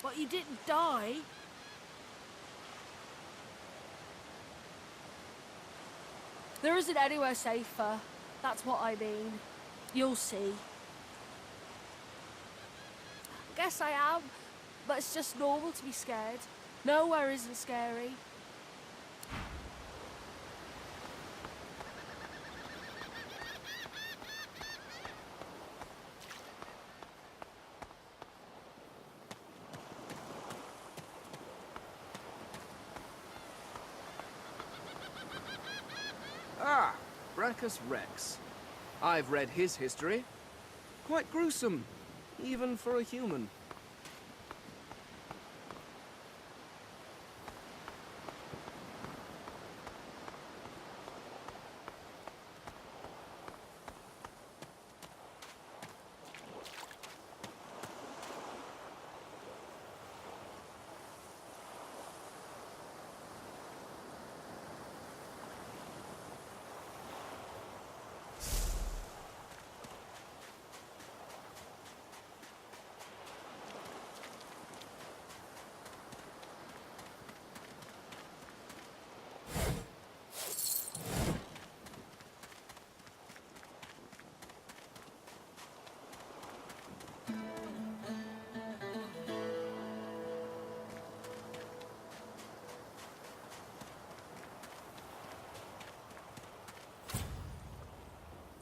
But you didn't die. There isn't anywhere safer. That's what I mean. You'll see. I guess I am, but it's just normal to be scared. Nowhere isn't scary. Ah, Brachus Rex. I've read his history. Quite gruesome, even for a human.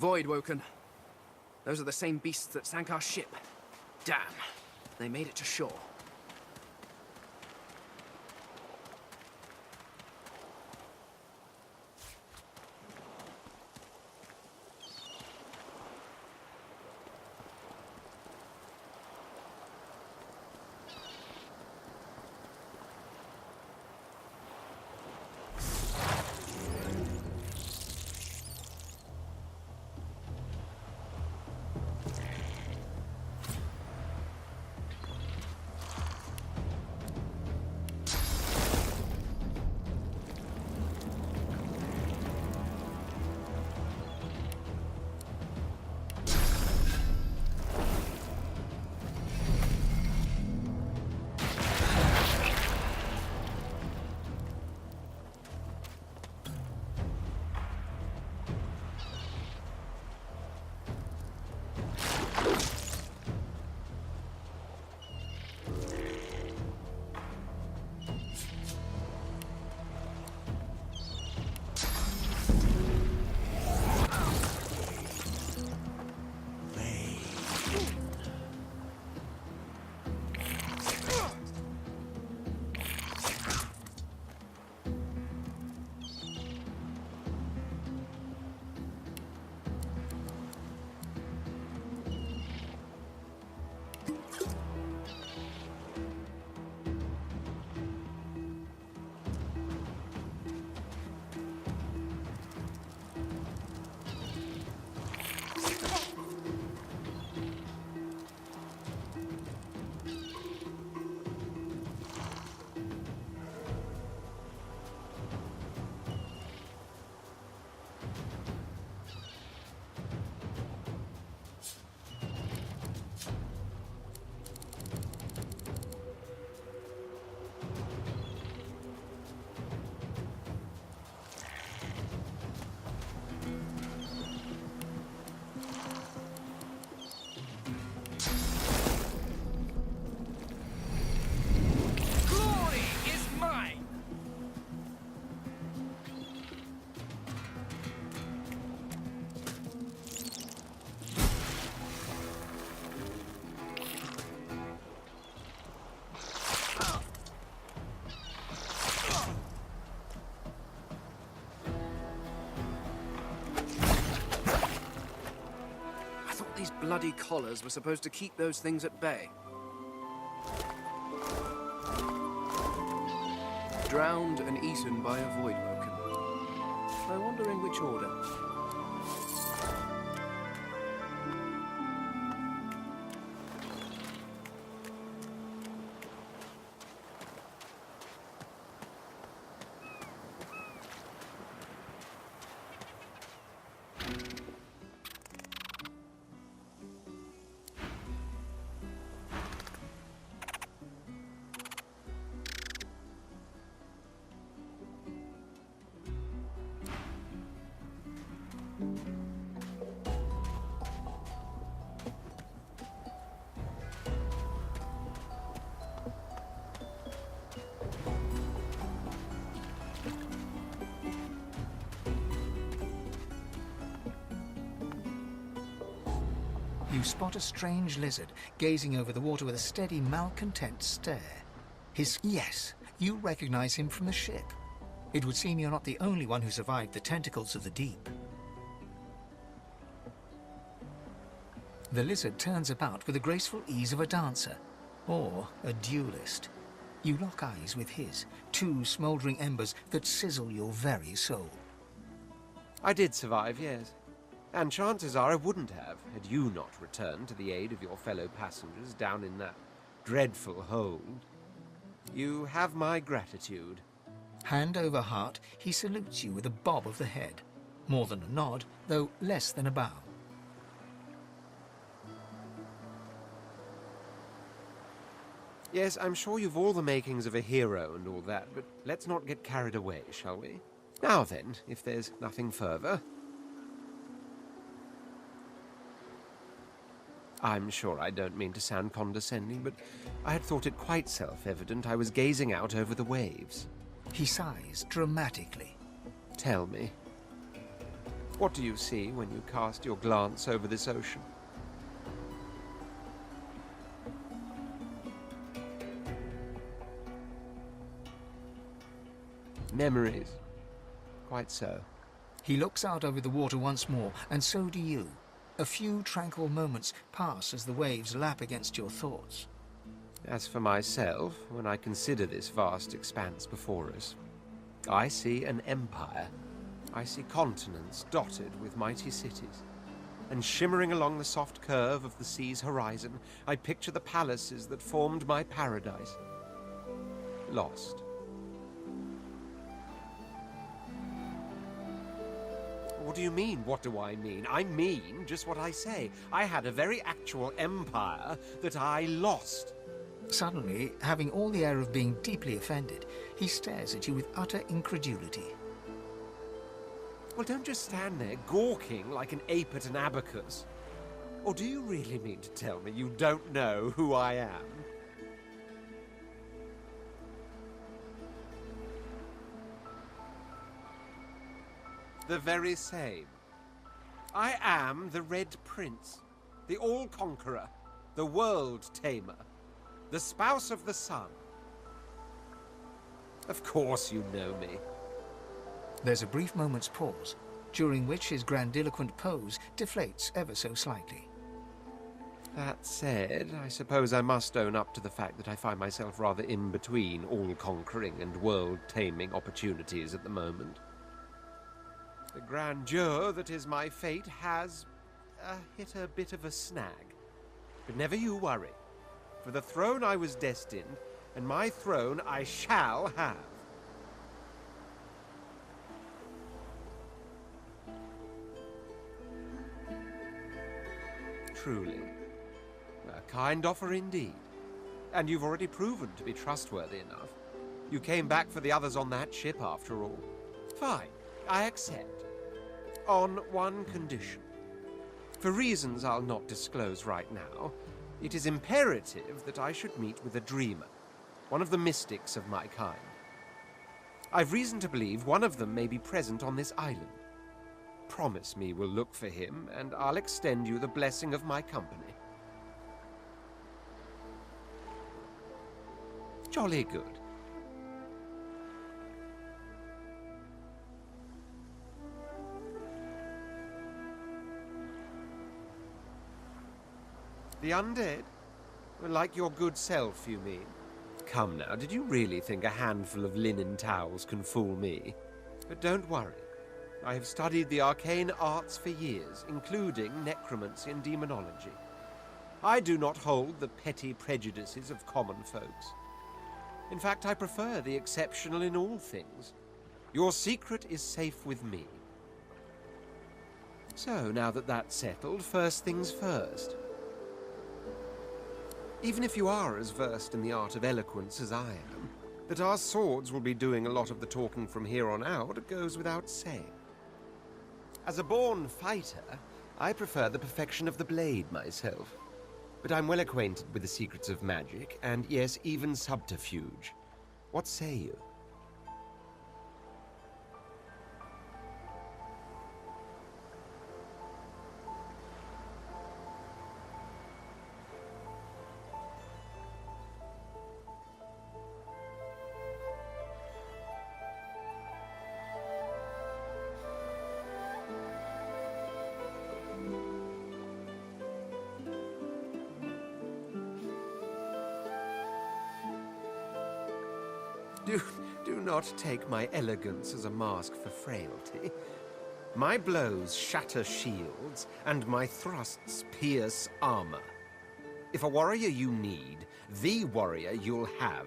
Voidwoken. Those are the same beasts that sank our ship. Damn. They made it to shore. These bloody collars were supposed to keep those things at bay. Drowned and eaten by a Voidwoken. I wonder in which order. You spot a strange lizard gazing over the water with a steady, malcontent stare. Yes, you recognize him from the ship. It would seem you're not the only one who survived the tentacles of the deep. The lizard turns about with the graceful ease of a dancer, or a duelist. You lock eyes with his, two smouldering embers that sizzle your very soul. I did survive, yes. And chances are I wouldn't have, had you not returned to the aid of your fellow passengers down in that dreadful hold. You have my gratitude. Hand over heart, he salutes you with a bob of the head. More than a nod, though less than a bow. Yes, I'm sure you've all the makings of a hero and all that, but let's not get carried away, shall we? Now then, if there's nothing further. I'm sure I don't mean to sound condescending, but I had thought it quite self-evident I was gazing out over the waves. He sighs dramatically. Tell me, what do you see when you cast your glance over this ocean? Memories. Quite so. He looks out over the water once more, and so do you. A few tranquil moments pass as the waves lap against your thoughts. As for myself, when I consider this vast expanse before us, I see an empire. I see continents dotted with mighty cities. And shimmering along the soft curve of the sea's horizon, I picture the palaces that formed my paradise. Lost. What do you mean, what do I mean? I mean just what I say. I had a very actual empire that I lost. Suddenly, having all the air of being deeply offended, he stares at you with utter incredulity. Well, don't just stand there gawking like an ape at an abacus. Or do you really mean to tell me you don't know who I am? The very same. I am the Red Prince, the All-Conqueror, the World-Tamer, the Spouse of the Sun. Of course you know me. There's a brief moment's pause, during which his grandiloquent pose deflates ever so slightly. That said, I suppose I must own up to the fact that I find myself rather in between all-conquering and world-taming opportunities at the moment. The grandeur that is my fate has hit a bit of a snag. But never you worry. For the throne I was destined, and my throne I shall have. Truly. A kind offer indeed. And you've already proven to be trustworthy enough. You came back for the others on that ship, after all. Fine, I accept. On one condition. For reasons I'll not disclose right now, it is imperative that I should meet with a dreamer, one of the mystics of my kind. I've reason to believe one of them may be present on this island. Promise me we'll look for him, and I'll extend you the blessing of my company. Jolly good. The undead? Like your good self, you mean? Come now, did you really think a handful of linen towels can fool me? But don't worry. I have studied the arcane arts for years, including necromancy and demonology. I do not hold the petty prejudices of common folks. In fact, I prefer the exceptional in all things. Your secret is safe with me. So, now that that's settled, first things first. Even if you are as versed in the art of eloquence as I am, that our swords will be doing a lot of the talking from here on out goes without saying. As a born fighter, I prefer the perfection of the blade myself. But I'm well acquainted with the secrets of magic, and yes, even subterfuge. What say you? Do not take my elegance as a mask for frailty. My blows shatter shields, and my thrusts pierce armor. If a warrior you need, the warrior you'll have.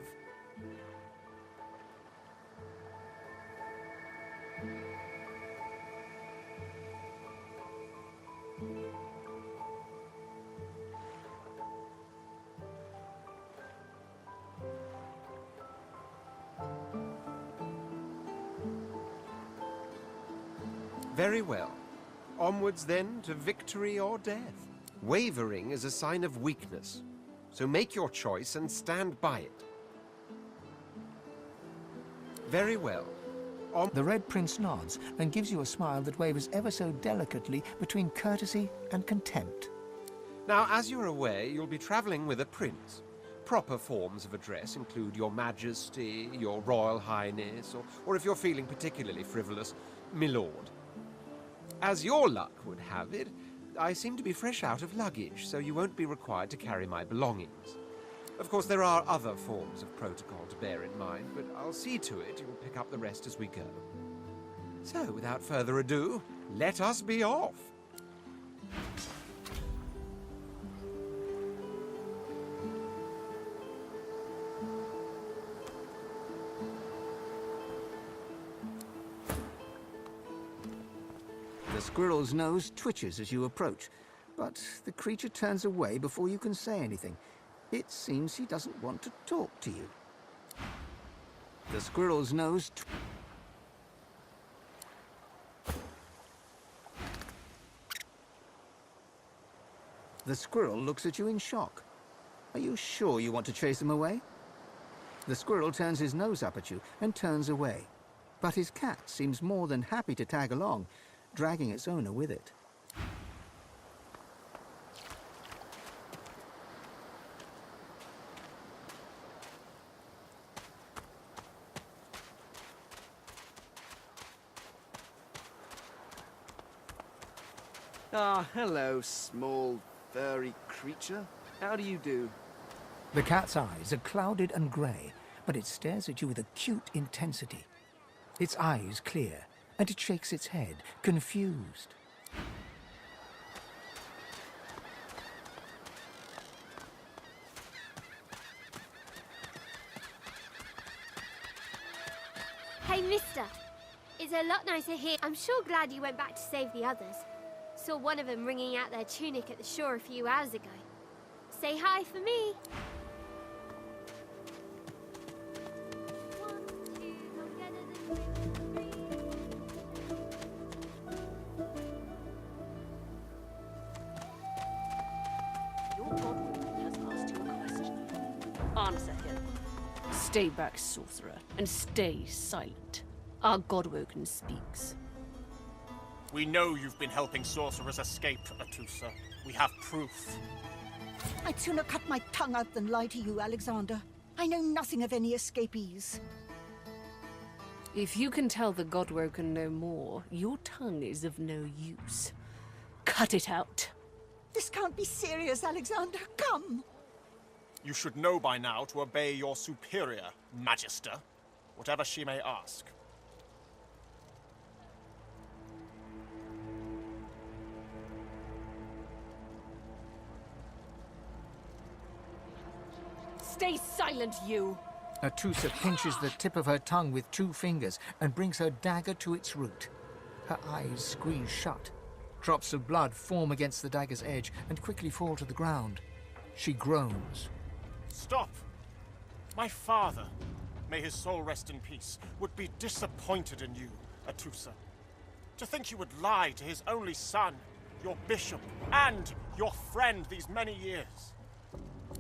Very well. Onwards then to victory or death. Wavering is a sign of weakness, so make your choice and stand by it. Very well. The Red Prince nods and gives you a smile that wavers ever so delicately between courtesy and contempt. Now, as you're aware, you'll be traveling with a prince. Proper forms of address include Your Majesty, Your Royal Highness, or if you're feeling particularly frivolous, My Lord. As your luck would have it, I seem to be fresh out of luggage, so you won't be required to carry my belongings. Of course, there are other forms of protocol to bear in mind, but I'll see to it you'll pick up the rest as we go. So, without further ado, let us be off. The squirrel's nose twitches as you approach, but the creature turns away before you can say anything. It seems he doesn't want to talk to you. The squirrel's nose The squirrel looks at you in shock. Are you sure you want to chase him away? The squirrel turns his nose up at you and turns away. But his cat seems more than happy to tag along, dragging its owner with it. Ah, hello, small, furry creature. How do you do? The cat's eyes are clouded and grey, but it stares at you with acute intensity. Its eyes clear, and it shakes its head, confused. Hey, mister. It's a lot nicer here. I'm sure glad you went back to save the others. Saw one of them wringing out their tunic at the shore a few hours ago. Say hi for me. 1, 2, go together, then 3. Your godwoman has asked you a question. Answer him. Stay back, sorcerer, and stay silent. Our Godwoken speaks. We know you've been helping sorcerers escape, Atusa. We have proof. I'd sooner cut my tongue out than lie to you, Alexander. I know nothing of any escapees. If you can tell the Godwoken no more, your tongue is of no use. Cut it out. This can't be serious, Alexander. Come! You should know by now to obey your superior, Magister, whatever she may ask. Stay silent, you! Atusa pinches the tip of her tongue with 2 fingers and brings her dagger to its root. Her eyes squeeze shut. Drops of blood form against the dagger's edge and quickly fall to the ground. She groans. Stop! My father, may his soul rest in peace, would be disappointed in you, Atusa. To think you would lie to his only son, your bishop, and your friend these many years.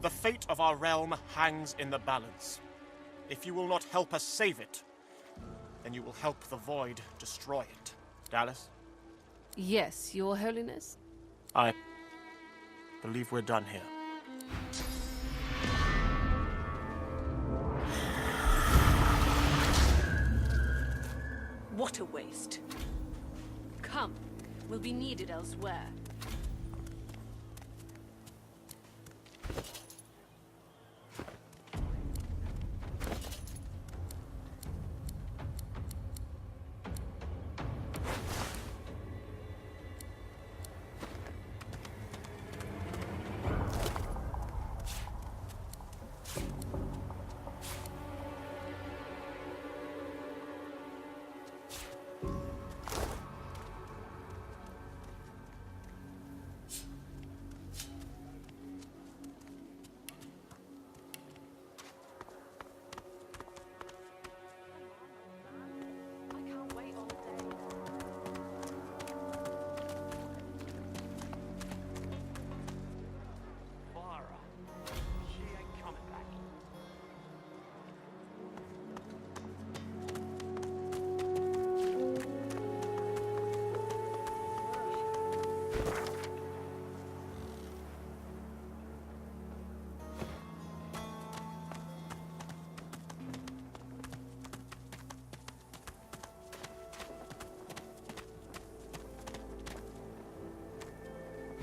The fate of our realm hangs in the balance. If you will not help us save it, then you will help the Void destroy it. Dallas? Yes, Your Holiness? I believe we're done here. What a waste. Come, we'll be needed elsewhere.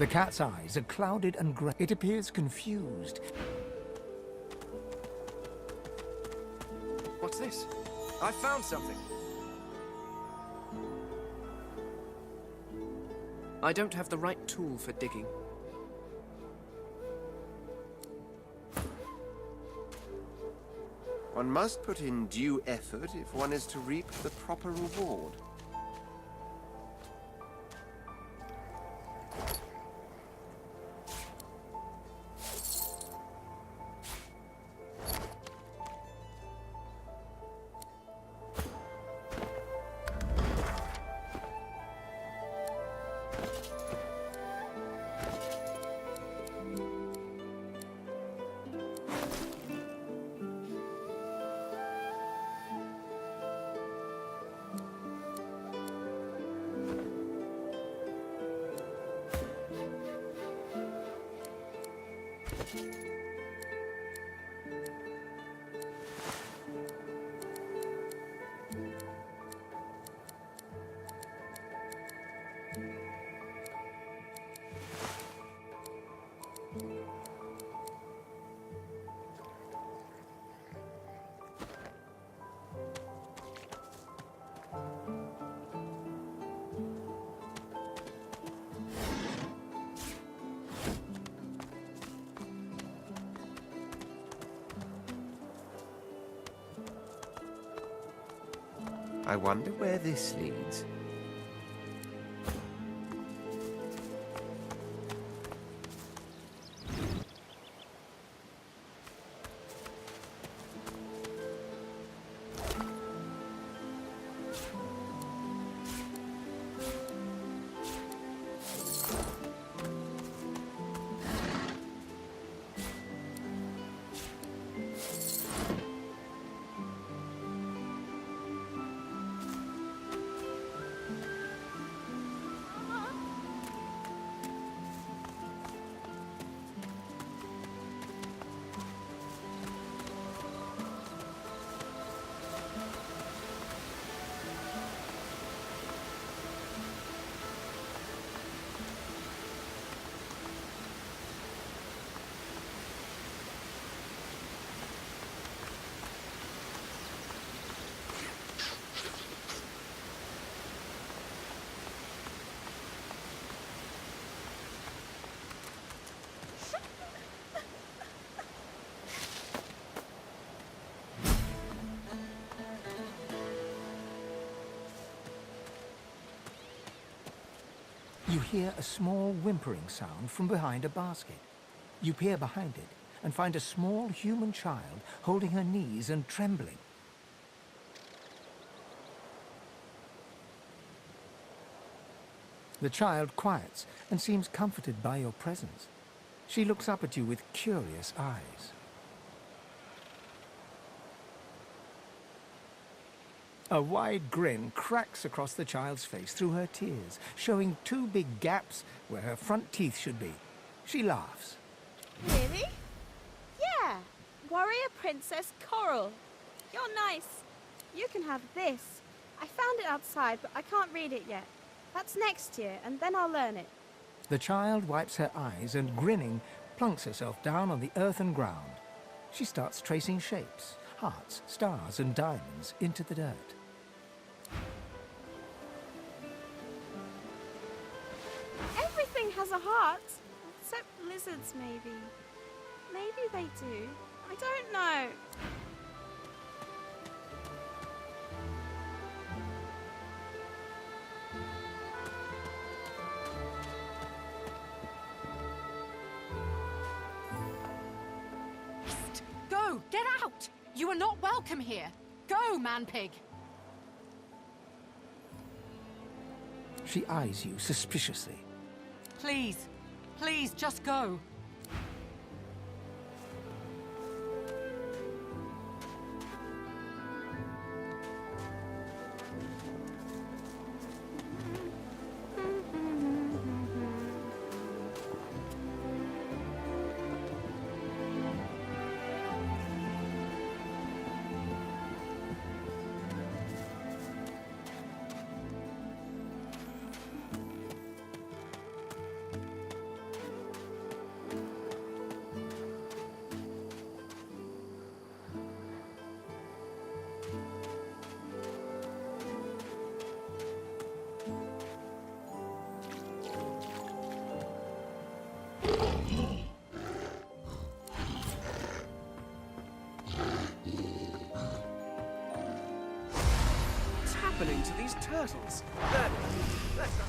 The cat's eyes are clouded and grey. It appears confused. What's this? I found something. I don't have the right tool for digging. One must put in due effort if one is to reap the proper reward. I wonder where this leads. You hear a small whimpering sound from behind a basket. You peer behind it and find a small human child holding her knees and trembling. The child quiets and seems comforted by your presence. She looks up at you with curious eyes. A wide grin cracks across the child's face through her tears, showing two big gaps where her front teeth should be. She laughs. Really? Yeah. Warrior Princess Coral. You're nice. You can have this. I found it outside, but I can't read it yet. That's next year, and then I'll learn it. The child wipes her eyes and, grinning, plunks herself down on the earthen ground. She starts tracing shapes, hearts, stars, and diamonds into the dirt. Everything has a heart, except lizards, maybe. Maybe they do. I don't know. Go! Get out! You are not welcome here! Go, man-pig! She eyes you suspiciously. Please, please, just go. What's happening to these turtles? That's not...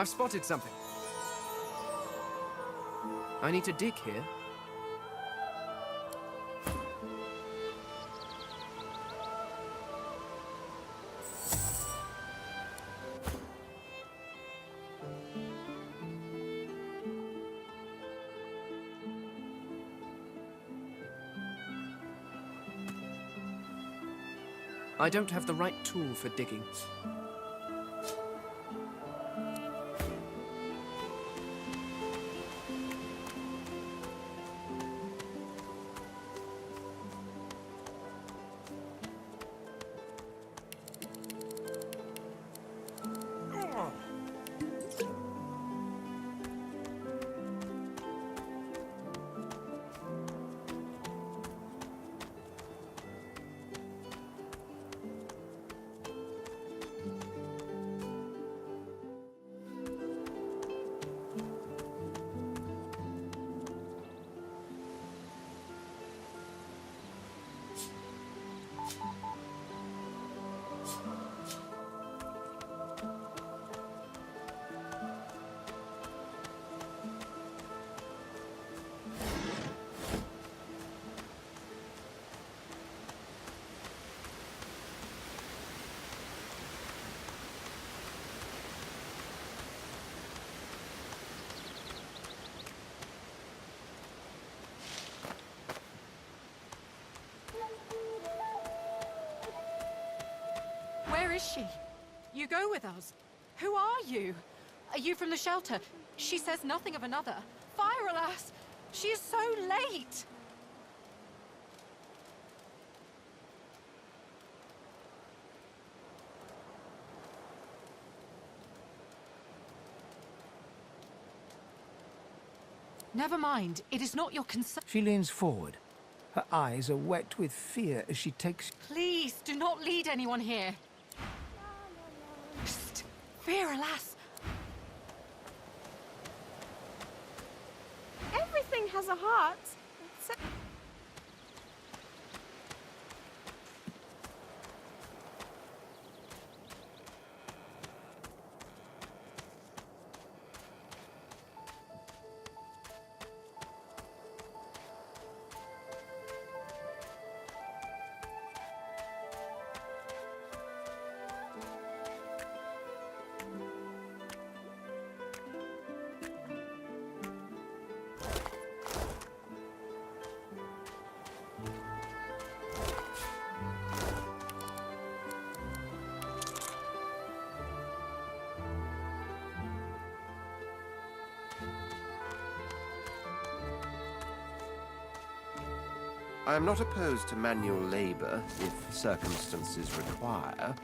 I've spotted something. I need to dig here. I don't have the right tool for digging. Where is she? You go with us. Who are you? Are you from the shelter? She says nothing of another. Fire, alas! She is so late! Never mind. It is not your concern. She leans forward. Her eyes are wet with fear as she takes... Please, do not lead anyone here. Psst. Fear, alas! Everything has a heart. I am not opposed to manual labor if circumstances require.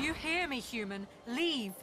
You hear me, human. Leave.